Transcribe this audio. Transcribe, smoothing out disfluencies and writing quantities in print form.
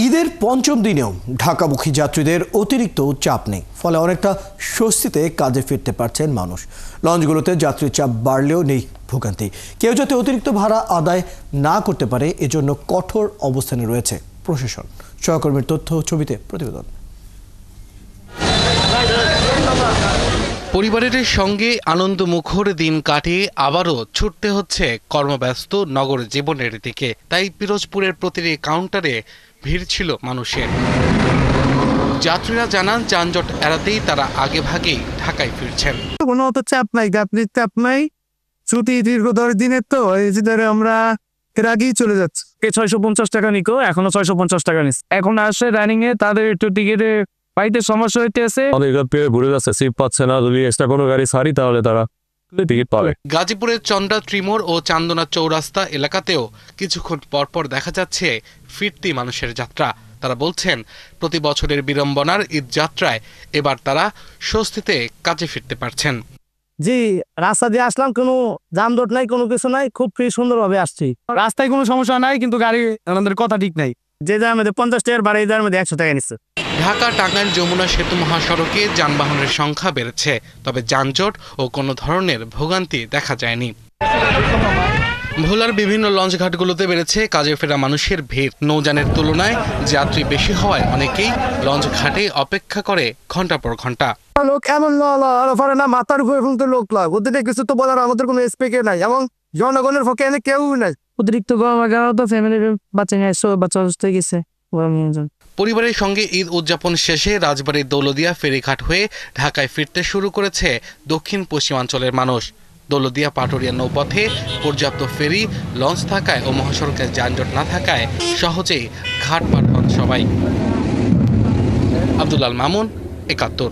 ঈদের পঞ্চম দিনেও ঢাকামুখী যাত্রীদের অতিরিক্ত চাপ নেই, ফলে অনেকটা স্বস্তিতে কাজে ফিরতে পারছেন মানুষ। লঞ্চগুলোতে যাত্রীর চাপ বাড়লেও নেই ভোগান্তি। কেউ যাতে অতিরিক্ত ভাড়া আদায় না করতে পারে এজন্য কঠোর অবস্থানে রয়েছে প্রশাসন। সহকর্মীর তথ্য ছবিতে প্রতিবেদন। পরিবারের সঙ্গে আনন্দমুখর দিন কাটিয়ে আবারও ছুটতে হচ্ছে কর্মব্যস্ত নগর জীবনের দিকে। তাই পিরোজপুরের প্রতিটি কাউন্টারে ভিড় ছিল মানুষের। যাত্রীরা জানান যানজট এড়াতেই তারা আগে ভাগেই ঢাকায় ফিরছেন। কোনো অত চাপ নাই, যাত্রীর চাপ নাই। ছুটি দীর্ঘ 10 দিনের তো এই যে আমরা এর আগেই চলে যাচ্ছি। 650 টাকা নিকো, এখনো 650 টাকা নিচ্ছে। এখন আসে রানিং এ, তাদের একটু টিকিটে পাইতে সমস্যা হইতেছে। ঘুরে যাচ্ছে, সিট পাচ্ছে না। যদি এক্সট্রা কোনো গাড়ি ছাড়ি তাহলে তারা টিকিট পাবে। গাজীপুরের চন্দ্রা ত্রিমোর ও চান্দনা চৌরাস্তা এলাকাতেও কিছুক্ষণ পরপর দেখা যাচ্ছে ফিরতি মানুষের যাত্রা। তারা বলছেন, প্রতি বছরের বিড়ম্বনার ঈদ যাত্রায় এবার তারা স্বস্তিতে কাজে ফিরতে পারছেন। জি, রাস্তা দিয়ে আসলাম, কোনো যানজট নাই, কোনো কিছু নাই, খুব ফ্রি সুন্দরভাবে আসছি। রাস্তায় কোনো সমস্যা নাই, কিন্তু গাড়ি আমাদের কথা ঠিক নাই। যে যার মধ্যে 50 টাকার ভাড়া, এই যার মধ্যে 100 টাকা নিচ্ছে। ঢাকা টাঙ্গাইল যমুনা সেতু মহাসড়কে যানবাহনের সংখ্যা বেড়েছে, তবে যানজট ও কোনো ধরনের ভোগান্তি দেখা যায়নি। ভোলার বিভিন্ন লঞ্চঘাটগুলোতে বেড়েছে কাজে ফেরা মানুষের ভিড়। নৌযানের তুলনায় যাত্রী বেশি হওয়ায় অনেকেই লঞ্চ ঘাটে অপেক্ষা করে ঘন্টা পর ঘন্টা। লোক এমন পারে না, মাথার উপরে ফেলতে লোক লাগে। ওদের কিছু তো বলার আমাদের কোনো স্পেকে নাই, এবং জনগণের পক্ষে এনে কেউ নাই। অতিরিক্ত গরম তো ফ্যামিলির বাচ্চা নিয়ে বাচ্চা অসুস্থ হয়ে গেছে। পরিবারের সঙ্গে ঈদ উদযাপন শেষে রাজবাড়ীর দৌলদিয়া ফেরিঘাট হয়ে ঢাকায় ফিরতে শুরু করেছে দক্ষিণ পশ্চিমাঞ্চলের মানুষ। দৌলদিয়া পাটুরিয়া নৌপথে পর্যাপ্ত ফেরি লঞ্চ থাকায় ও মহাসড়কের যানজট না থাকায় সহজেই ঘাট পার হন সবাই। আব্দুল আল মামুন, ৭১।